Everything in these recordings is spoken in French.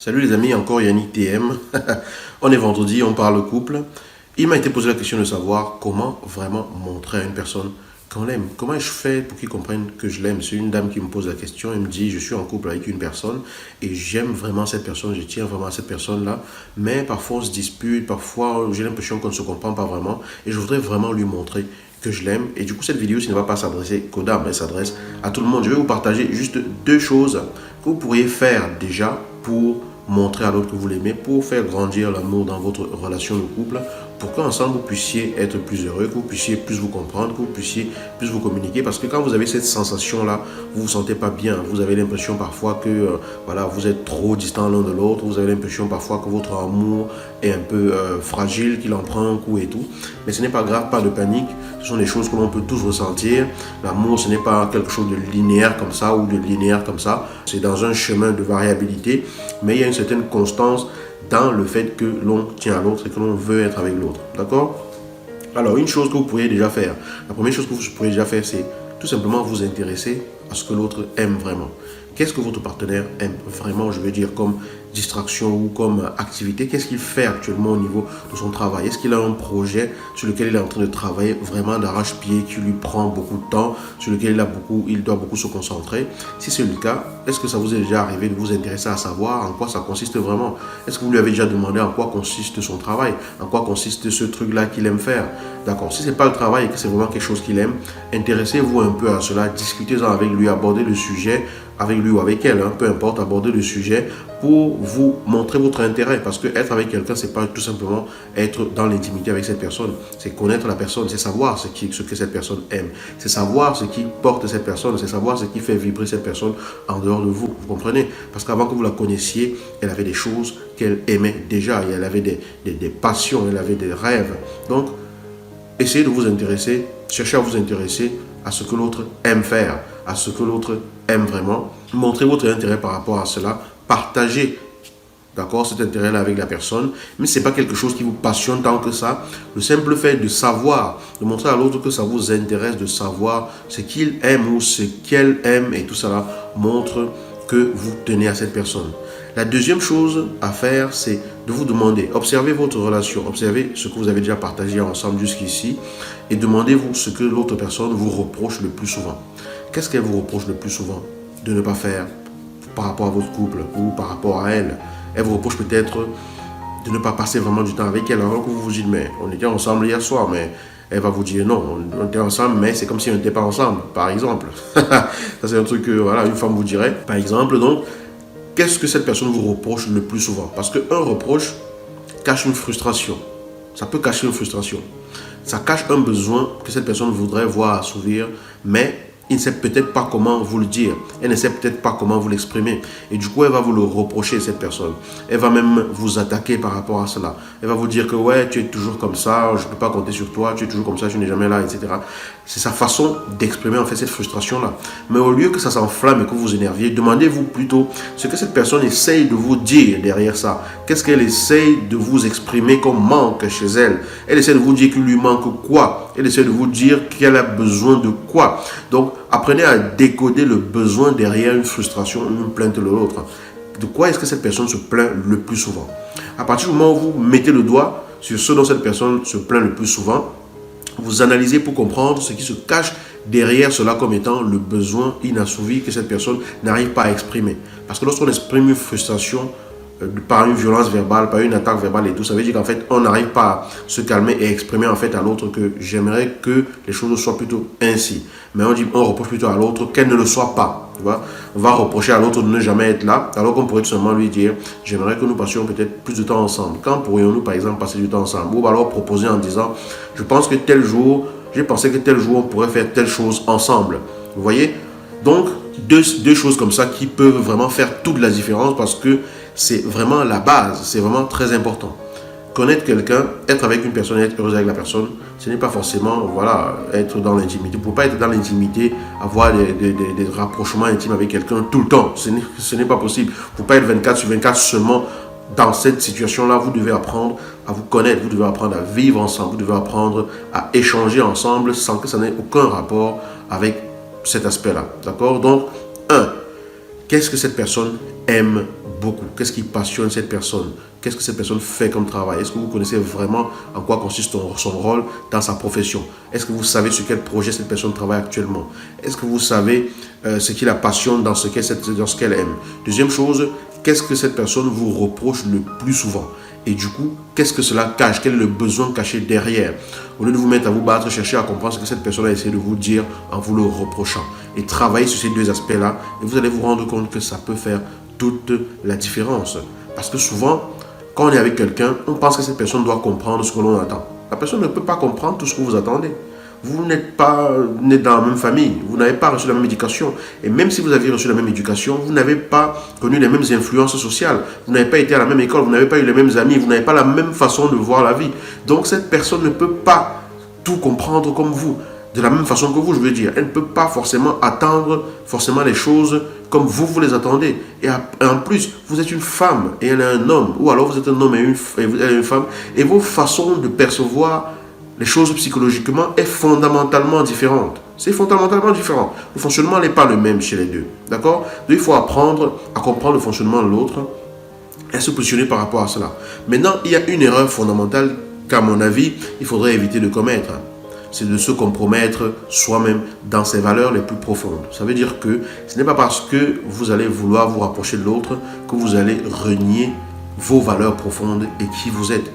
Salut les amis, encore Yannick TM. On est vendredi, on parle couple. Il m'a été posé la question de savoir comment vraiment montrer à une personne qu'on l'aime. Comment je fais pour qu'il comprenne que je l'aime. C'est une dame qui me pose la question. Elle me dit, je suis en couple avec une personne et j'aime vraiment cette personne, je tiens vraiment à cette personne-là. Mais parfois on se dispute, parfois j'ai l'impression qu'on ne se comprend pas vraiment. Et je voudrais vraiment lui montrer que je l'aime. Et du coup, cette vidéo, ne va pas s'adresser qu'aux dames, elle s'adresse à tout le monde. Je vais vous partager juste deux choses que vous pourriez faire déjà pour montrer à l'autre que vous l'aimez, pour faire grandir l'amour dans votre relation de couple, pour qu'ensemble vous puissiez être plus heureux, que vous puissiez plus vous comprendre, que vous puissiez plus vous communiquer. Parce que quand vous avez cette sensation-là, vous vous sentez pas bien. Vous avez l'impression parfois que voilà, vous êtes trop distants l'un de l'autre. Vous avez l'impression parfois que votre amour est un peu fragile, qu'il en prend un coup et tout. Mais ce n'est pas grave, pas de panique. Ce sont des choses que l'on peut tous ressentir. L'amour, ce n'est pas quelque chose de linéaire comme ça ou de linéaire comme ça. C'est dans un chemin de variabilité. Mais il y a une certaine constance dans le fait que l'on tient à l'autre et que l'on veut être avec l'autre. D'accord? Alors, une chose que vous pourriez déjà faire, la première chose que vous pourriez déjà faire, c'est tout simplement vous intéresser à ce que l'autre aime vraiment. Qu'est-ce que votre partenaire aime vraiment, je veux dire, comme distraction ou comme activité? Qu'est-ce qu'il fait actuellement au niveau de son travail? Est-ce qu'il a un projet sur lequel il est en train de travailler vraiment d'arrache-pied, qui lui prend beaucoup de temps, sur lequel il doit beaucoup se concentrer? Si c'est le cas, est-ce que ça vous est déjà arrivé de vous intéresser à savoir en quoi ça consiste vraiment? Est-ce que vous lui avez déjà demandé en quoi consiste son travail? En quoi consiste ce truc-là qu'il aime faire? D'accord, si ce n'est pas le travail et que c'est vraiment quelque chose qu'il aime, intéressez-vous un peu à cela, discutez-en avec lui, abordez le sujet avec lui ou avec elle, hein, peu importe, abordez le sujet pour vous montrer votre intérêt. Parce que être avec quelqu'un, c'est pas tout simplement être dans l'intimité avec cette personne. C'est connaître la personne, c'est savoir ce que cette personne aime. C'est savoir ce qui porte cette personne, c'est savoir ce qui fait vibrer cette personne en dehors de vous. Vous comprenez? Parce qu'avant que vous la connaissiez, elle avait des choses qu'elle aimait déjà. Et elle avait des passions, elle avait des rêves. Donc, essayez de vous intéresser, cherchez à vous intéresser à ce que l'autre aime faire, à ce que l'autre aime vraiment. Montrez votre intérêt par rapport à cela. Partagez, d'accord, cet intérêt-là avec la personne. Mais ce n'est pas quelque chose qui vous passionne tant que ça. Le simple fait de savoir, de montrer à l'autre que ça vous intéresse, de savoir ce qu'il aime ou ce qu'elle aime et tout ça montre que vous tenez à cette personne. La deuxième chose à faire, c'est de vous demander, observez votre relation, observez ce que vous avez déjà partagé ensemble jusqu'ici et demandez-vous ce que l'autre personne vous reproche le plus souvent. Qu'est-ce qu'elle vous reproche le plus souvent de ne pas faire par rapport à votre couple ou par rapport à elle? Elle vous reproche peut-être de ne pas passer vraiment du temps avec elle alors que vous vous dites, mais on était ensemble hier soir, mais elle va vous dire non, on était ensemble, mais c'est comme si on n'était pas ensemble, par exemple. Ça, c'est un truc que voilà, une femme vous dirait, par exemple. Donc, qu'est-ce que cette personne vous reproche le plus souvent? Parce qu'un reproche cache une frustration. Ça peut cacher une frustration. Ça cache un besoin que cette personne voudrait voir assouvir, mais il ne sait peut-être pas comment vous le dire. Elle ne sait peut-être pas comment vous l'exprimer. Et du coup, elle va vous le reprocher, cette personne. Elle va même vous attaquer par rapport à cela. Elle va vous dire que ouais, tu es toujours comme ça, je ne peux pas compter sur toi, tu es toujours comme ça, tu n'es jamais là, etc. C'est sa façon d'exprimer en fait cette frustration-là. Mais au lieu que ça s'enflamme et que vous vous énerviez, demandez-vous plutôt ce que cette personne essaye de vous dire derrière ça. Qu'est-ce qu'elle essaye de vous exprimer comme manque chez elle? Elle essaie de vous dire qu'il lui manque quoi? Elle essaie de vous dire qu'elle a besoin de quoi? Donc, apprenez à décoder le besoin derrière une frustration, une plainte de l'autre. De quoi est-ce que cette personne se plaint le plus souvent? À partir du moment où vous mettez le doigt sur ce dont cette personne se plaint le plus souvent, vous analysez pour comprendre ce qui se cache derrière cela comme étant le besoin inassouvi que cette personne n'arrive pas à exprimer. Parce que lorsqu'on exprime une frustration par une violence verbale, par une attaque verbale et tout, ça veut dire qu'en fait, on n'arrive pas à se calmer et exprimer en fait à l'autre que j'aimerais que les choses soient plutôt ainsi. Mais on reproche plutôt à l'autre qu'elle ne le soit pas. Tu vois? On va reprocher à l'autre de ne jamais être là, alors qu'on pourrait tout simplement lui dire, j'aimerais que nous passions peut-être plus de temps ensemble. Quand pourrions-nous par exemple passer du temps ensemble? Ou alors proposer en disant, je pense que tel jour, j'ai pensé que tel jour on pourrait faire telle chose ensemble. Vous voyez? Donc, deux choses comme ça qui peuvent vraiment faire toute la différence parce que c'est vraiment la base, c'est vraiment très important. Connaître quelqu'un, être avec une personne, être heureuse avec la personne, ce n'est pas forcément voilà, être dans l'intimité. Pour ne pas être dans l'intimité, avoir des rapprochements intimes avec quelqu'un tout le temps, ce n'est pas possible. Pour ne pas être 24 sur 24 seulement dans cette situation-là, vous devez apprendre à vous connaître, vous devez apprendre à vivre ensemble, vous devez apprendre à échanger ensemble sans que ça n'ait aucun rapport avec cet aspect-là. D'accord? Donc, qu'est-ce que cette personne aime beaucoup? Qu'est-ce qui passionne cette personne? Qu'est-ce que cette personne fait comme travail? Est-ce que vous connaissez vraiment en quoi consiste son rôle dans sa profession? Est-ce que vous savez sur quel projet cette personne travaille actuellement? Est-ce que vous savez ce qui la passionne dans ce qu'elle aime? Deuxième chose, qu'est-ce que cette personne vous reproche le plus souvent? Et du coup, qu'est-ce que cela cache? Quel est le besoin caché derrière? Au lieu de vous mettre à vous battre, cherchez à comprendre ce que cette personne a essayé de vous dire en vous le reprochant. Et travaillez sur ces deux aspects-là et vous allez vous rendre compte que ça peut faire toute la différence. Parce que souvent, quand on est avec quelqu'un, on pense que cette personne doit comprendre ce que l'on attend. La personne ne peut pas comprendre tout ce que vous attendez. Vous n'êtes pas né dans la même famille, vous n'avez pas reçu la même éducation. Et même si vous avez reçu la même éducation, vous n'avez pas connu les mêmes influences sociales. Vous n'avez pas été à la même école, vous n'avez pas eu les mêmes amis, vous n'avez pas la même façon de voir la vie. Donc cette personne ne peut pas tout comprendre comme vous. De la même façon que vous, je veux dire. Elle ne peut pas forcément attendre les choses comme vous les attendez. Et en plus, vous êtes une femme et elle est un homme. Ou alors vous êtes un homme et elle est une femme. Et vos façons de percevoir les choses psychologiquement est fondamentalement différente. C'est fondamentalement différent. Le fonctionnement n'est pas le même chez les deux. D'accord? Donc il faut apprendre à comprendre le fonctionnement de l'autre et se positionner par rapport à cela. Maintenant, il y a une erreur fondamentale qu'à mon avis, il faudrait éviter de commettre. C'est de se compromettre soi-même dans ses valeurs les plus profondes. Ça veut dire que ce n'est pas parce que vous allez vouloir vous rapprocher de l'autre que vous allez renier vos valeurs profondes et qui vous êtes.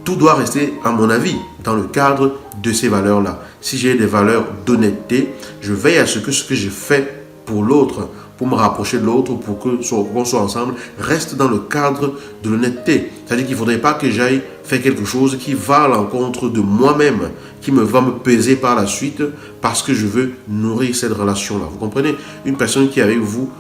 Tout doit rester, à mon avis, dans le cadre de ces valeurs-là. Si j'ai des valeurs d'honnêteté, je veille à ce que je fais pour l'autre, pour me rapprocher de l'autre, pour qu'on soit ensemble, reste dans le cadre de l'honnêteté. C'est-à-dire qu'il ne faudrait pas que j'aille faire quelque chose qui va à l'encontre de moi-même, qui va me peser par la suite parce que je veux nourrir cette relation-là. Vous comprenez? Une personne qui est avec vous,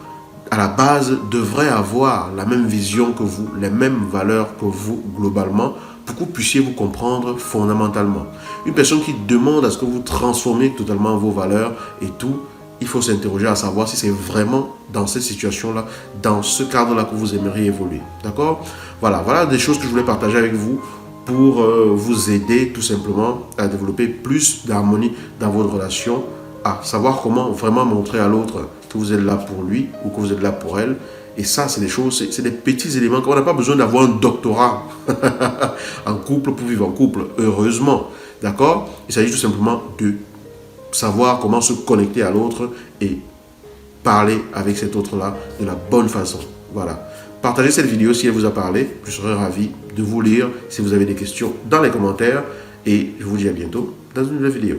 à la base, devrait avoir la même vision que vous, les mêmes valeurs que vous globalement, pour que vous puissiez vous comprendre fondamentalement. Une personne qui demande à ce que vous transformiez totalement vos valeurs et tout, il faut s'interroger à savoir si c'est vraiment dans cette situation-là, dans ce cadre-là que vous aimeriez évoluer. D'accord? Voilà des choses que je voulais partager avec vous pour vous aider tout simplement à développer plus d'harmonie dans votre relation, à savoir comment vraiment montrer à l'autre que vous êtes là pour lui ou que vous êtes là pour elle. Et ça, c'est des choses, c'est des petits éléments qu'on n'a pas besoin d'avoir un doctorat en couple pour vivre en couple, heureusement. D'accord? Il s'agit tout simplement de savoir comment se connecter à l'autre et parler avec cet autre-là de la bonne façon. Voilà. Partagez cette vidéo si elle vous a parlé. Je serai ravi de vous lire si vous avez des questions dans les commentaires. Et je vous dis à bientôt dans une nouvelle vidéo.